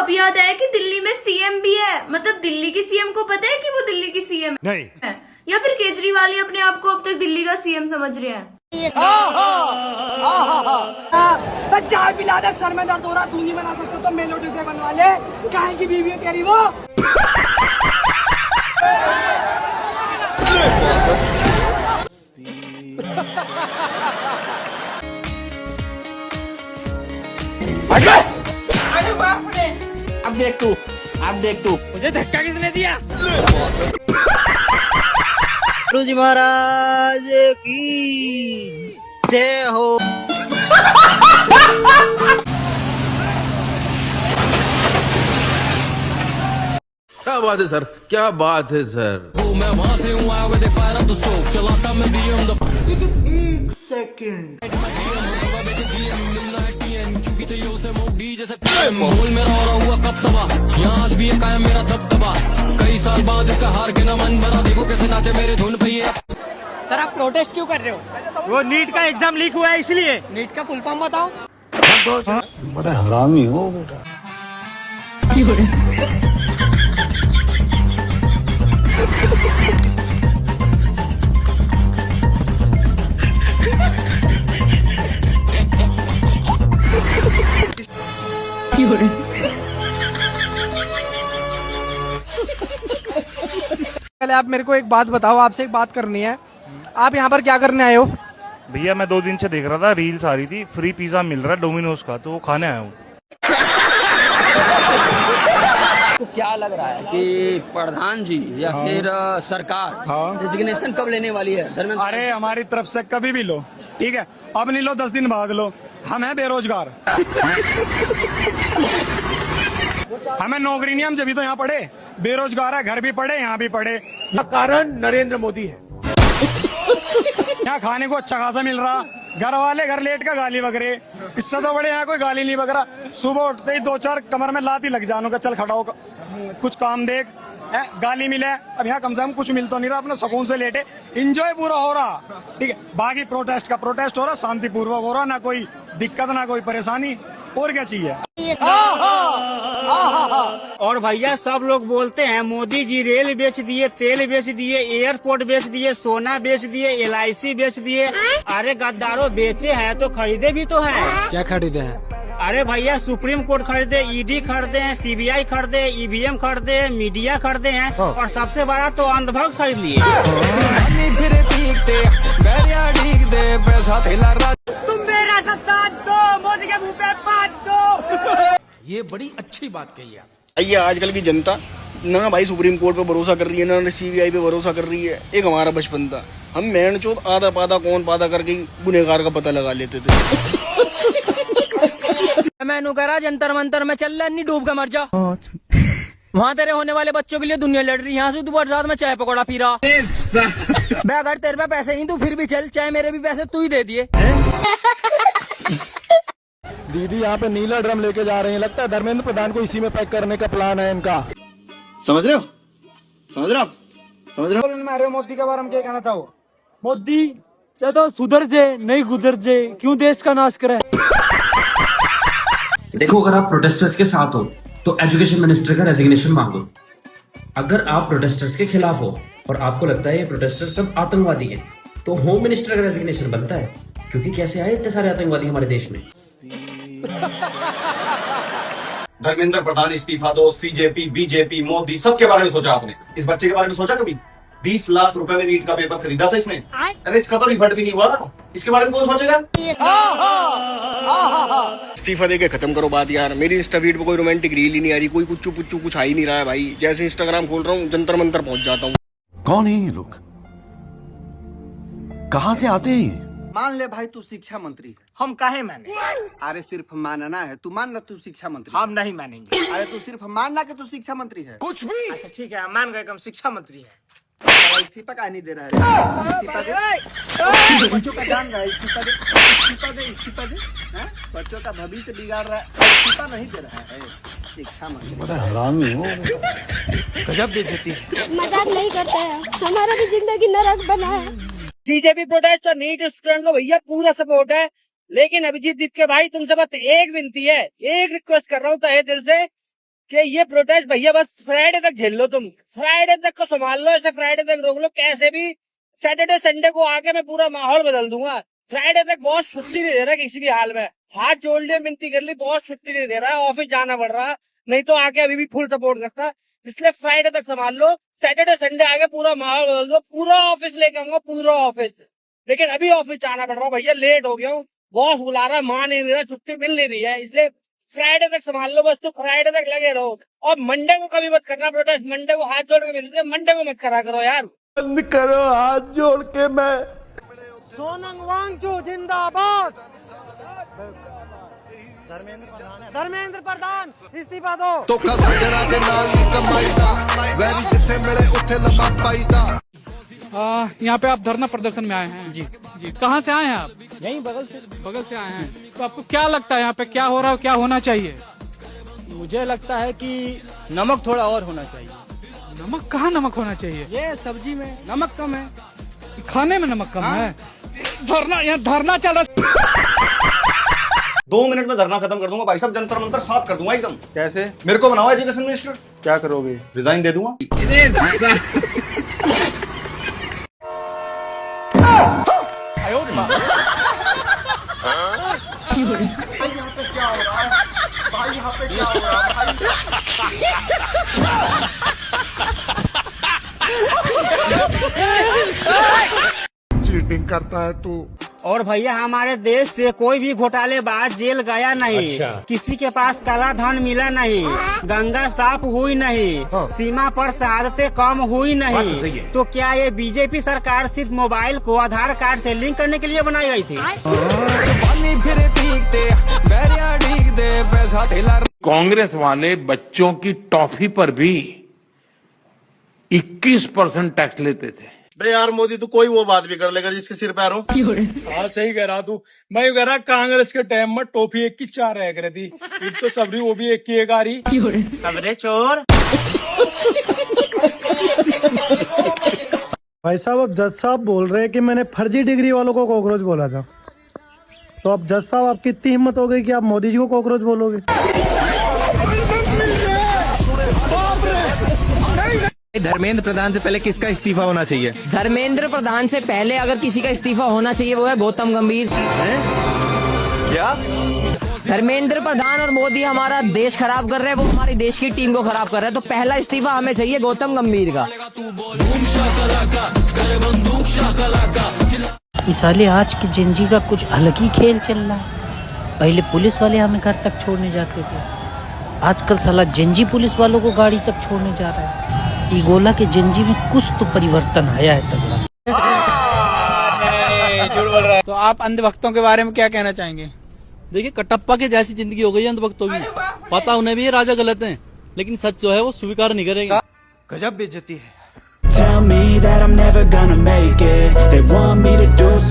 अब याद आया कि दिल्ली में सीएम भी है। मतलब दिल्ली की सीएम को पता है कि वो दिल्ली की सीएम नहीं है, या फिर केजरीवाल ही अपने आप को अब तक दिल्ली का सीएम समझ रहे हैं। चाय पिला दे, सर में दर्द हो रहा, तू नहीं बना सकता तो मेलोडी से बनवा ले, काहे की बीवी है तेरी वो। अरे बाप रे, अब देख तू मुझे धक्का किसने दिया? गुरु जी महाराज की जय हो। क्या बात है सर, क्या बात है सर। मैं वहां से हूँ, आया with fire of the stroke, चलाता मैं BM एक सेकंड, माहौल मेरा हो रहा हुआ कब तबाह, यहाँ आज भी है कायम मेरा दबदबा, कई साल बाद इसका हार के ना मन भरा, देखो कैसे नाचे मेरे धुन पे ये। सर आप प्रोटेस्ट क्यों कर रहे हो? वो नीट का एग्जाम लीक हुआ है इसलिए। नीट का फुल फॉर्म बताओ। बड़ा हरामी हो बेटा। पहले आप मेरे को एक बात बताओ, आपसे एक बात करनी है। आप यहाँ पर क्या करने आए हो? भैया, मैं 2 दिन से देख रहा था, रील्स आ रही थी, फ्री पिज्जा मिल रहा है डोमिनोज का, तो वो खाने आया हूँ। तो क्या लग रहा है कि प्रधान जी या फिर सरकार रेजिग्नेशन कब लेने वाली है? धर्मेंद्र, अरे हमारी तरफ से कभी भी लो, ठीक है, अब नहीं लो 10 दिन बाद लो, हम हैं बेरोजगार। हमें नौकरी नहीं, हम जब भी तो यहाँ पढ़े, बेरोजगार है, घर भी पढ़े यहाँ भी पढ़े। कारण नरेंद्र मोदी है। यहाँ खाने को अच्छा खासा मिल रहा, घर वाले घर लेट का गाली वगैरह, इससे तो बड़े यहाँ कोई गाली नहीं वगैरह। सुबह उठते ही 2-4 कमर में लात ही लग जानो का, चल खड़ा हो कुछ काम देख, गाली मिले। अब यहाँ कम से कम कुछ मिल तो नहीं रहा, अपने सुकून से लेटे, इंजॉय पूरा हो रहा, ठीक है। बाकी प्रोटेस्ट हो रहा, शांतिपूर्वक हो रहा, ना कोई दिक्कत ना कोई परेशानी, और क्या चाहिए। और भैया सब लोग बोलते हैं मोदी जी रेल बेच दिए, तेल बेच दिए, एयरपोर्ट बेच दिए, सोना बेच दिए, LIC बेच दिए। अरे गद्दारों, बेचे हैं तो खरीदे भी तो हैं। क्या खरीदे हैं? अरे भैया सुप्रीम कोर्ट खरीदे, ED खरीदे हैं, CBI खरीदे, EVM खरीदे, मीडिया खरीदे हैं, और सबसे बड़ा तो अंधभक्त खरीद लिए। तुम मेरा सब साथ दो, मोदी के मुँह पे बात दो। ये बड़ी अच्छी बात कही है। ये आजकल की जनता ना भाई सुप्रीम कोर्ट पे भरोसा कर रही है, ना CBI पे भरोसा कर रही है। एक हमारा बचपन था, हम मेहन चोत आधा पादा कौन पादा करके गुनहगार का पता लगा लेते थे। मैनू करा जंतर मंतर में चल रहा, नहीं डूब के मर जा। वहाँ तेरे होने वाले बच्चों के लिए दुनिया लड़ रही, यहाँ से तू बरसात में चाय पकौड़ा पी रहा। मैं अगर तेरे पे पैसे नहीं, तू फिर भी चल, चाहे मेरे भी पैसे तू ही दे दिए। दीदी यहाँ पे नीला ड्रम लेके जा रहे हैं, लगता है धर्मेंद्र प्रधान को इसी में पैक करने का प्लान है इनका। समझ रहे हो? मोदी के बारे में क्या कहना चाहो? मोदी से तो सुधर जे नहीं गुजर जे, क्यों देश का नाश करे। देखो, अगर आप प्रोटेस्टर्स के साथ हो तो एजुकेशन मिनिस्टर का रेजिग्नेशन मांगो। अगर आप प्रोटेस्टर्स के खिलाफ हो और आपको लगता है ये प्रोटेस्टर सब आतंकवादी हैं, तो होम मिनिस्टर का रेजिग्नेशन बनता है, क्योंकि कैसे आए इतने सारे आतंकवादी हमारे देश में। धर्मेंद्र प्रधान इस्तीफा दो, CJP, BJP, मोदी, सबके बारे में सोचा आपने? इस बच्चे के बारे में सोचा कभी? 20 लाख रुपए में नीट का पेपर खरीदा था इसने। अरे इसका तो रिफंड भी नहीं हुआ ना, इसके बारे में कौन सोचेगा? इस्तीफा दे के खत्म करो बात यार। मेरी इंस्टा फीड पे कोई रोमांटिक रील ही नहीं आ रही, कोई कुछ कुछ आ ही नहीं रहा है भाई। जैसे इंस्टाग्राम खोल रहा हूँ, जंतर मंतर पहुंच जाता हूँ। कौन है ये लोग, कहाँ से आते हैं? मान ले भाई तू शिक्षा मंत्री है। हम काहे माने? अरे सिर्फ मानना है, तू मान ला तू शिक्षा मंत्री। हम नहीं मानेंगे। अरे तू सिर्फ मानना कि तू शिक्षा मंत्री है। कुछ भी। अच्छा ठीक है, मान गए कि हम शिक्षा मंत्री हैं। इस्तीफा का नहीं दे रहा है? इस्तीफा दे, बच्चों का जान रहा है, इस्तीफा दे, इस्तीफा दे, इस्तीफा दे, बच्चों का भविष्य बिगाड़ रहा है, इस्तीफा नहीं दे रहा है। शिक्षा मंत्री बड़ा हरामी हो। गजब बेइज्जती है। मजाक नहीं करते हैं, हमारा भी जिंदगी नरक बना है। CJP प्रोटेस्ट और नीट स्टूडेंट को भैया पूरा सपोर्ट है, लेकिन अभिजीत दीप के भाई तुमसे बस एक विनती है, एक रिक्वेस्ट कर रहा हूँ तहे दिल से, कि ये प्रोटेस्ट भैया बस फ्राइडे तक झेल लो, तुम फ्राइडे तक को संभाल लो, ऐसे फ्राइडे तक रोक लो, कैसे भी सैटरडे संडे को आके मैं पूरा माहौल बदल दूंगा। फ्राइडे तक बॉस छुट्टी नहीं दे रहा किसी भी हाल में, हाथ जोड़ लिए, मिनती कर ली, बॉस छुट्टी नहीं दे रहा है, ऑफिस जाना पड़ रहा, नहीं तो आके अभी भी फुल सपोर्ट करता। इसलिए फ्राइडे तक संभाल लो, सैटरडे संडे आके पूरा माहौल बदल दो, पूरा ऑफिस लेके आऊंगा, पूरा ऑफिस। लेकिन अभी ऑफिस जाना पड़ रहा भैया, लेट हो गया हूँ, बॉस बुला रहा, मान नहीं रहा, छुट्टी मिल नहीं रही है, इसलिए फ्राइडे तक संभाल लो बस, तो फ्राइडे तक लगे रहो। और मंडे को कभी मत करना प्रोटेस्ट, मंडे को हाथ जोड़ के मिलते हैं, मंडे को मत करा करो यार। बंद करो हाथ जोड़ के। मैं सोनंग वांगचू जिंदाबाद। धर्मेंद्र प्रधान इस्तीफा दो। यहाँ पे आप धरना प्रदर्शन में आए हैं? जी जी। कहाँ से आए हैं आप? यहीं बगल से आए हैं। तो आपको क्या लगता है यहाँ पे क्या हो रहा है, क्या होना चाहिए? मुझे लगता है कि नमक थोड़ा और होना चाहिए। नमक कहाँ नमक होना चाहिए? ये सब्जी में नमक कम है, खाने में नमक कम है। धरना, यहाँ धरना चल रहा। 2 मिनट में धरना खत्म कर दूंगा भाई साहब, जंतर मंतर साफ कर दूंगा एकदम। कैसे? मेरे को बनाओ एजुकेशन मिनिस्टर। क्या करोगे? रिजाइन दे दूंगा। चीटिंग करता है तू। और भैया हमारे देश से कोई भी घोटालेबाज जेल गया नहीं। किसी के पास काला धन मिला नहीं, गंगा साफ हुई नहीं, सीमा पर शहादतें कम हुई नहीं। तो क्या ये बीजेपी सरकार सिर्फ मोबाइल को आधार कार्ड से लिंक करने के लिए बनाई गई थी? कांग्रेस वाले बच्चों की टॉफी पर भी 21% टैक्स लेते थे। यार मोदी तू कोई वो बात भी कर लेगा जिसके सिर पैर हो। हाँ सही कह रहा तू। मैं कह रहा कांग्रेस के टाइम में टॉफी 1 की 4 रह रही थी, एक तो सबरी वो भी 1 की 1 आ रही। सबरे चोर। भाई साहब, अब जज साहब बोल रहे हैं कि मैंने फर्जी डिग्री वालों को कॉकरोच बोला था, तो अब जज साहब आपकी इतनी हिम्मत हो गई कि आप मोदी जी को कॉकरोच बोलोगे? धर्मेंद्र प्रधान से पहले किसका इस्तीफा होना चाहिए? धर्मेंद्र प्रधान से पहले अगर किसी का इस्तीफा होना चाहिए वो है गौतम गंभीर। क्या? धर्मेंद्र प्रधान और मोदी हमारा देश खराब कर रहे हैं, वो हमारी देश की टीम को खराब कर रहे हैं, तो पहला इस्तीफा हमें चाहिए गौतम गंभीर का। साले आज की जिंदगी का कुछ अलग ही खेल चल रहा है। पहले पुलिस वाले हमें घर तक छोड़ने जाते थे, आजकल साला जिंजी पुलिस वालों को गाड़ी तक छोड़ने जा रहा है। इगोला के जिंजी में कुछ तो परिवर्तन आया है तगड़ा। झूठ बोल रहा है। तो आप अंधभक्तों के बारे में क्या कहना चाहेंगे? देखिए कटप्पा के जैसी जिंदगी हो गई है अंधभक्तों की। पता उन्हें भी ये राजा गलत हैं, लेकिन सच जो है वो स्वीकार नहीं करेगा। गजब बेइज्जती है। Tell me that I'm never gonna make it. They want me to do so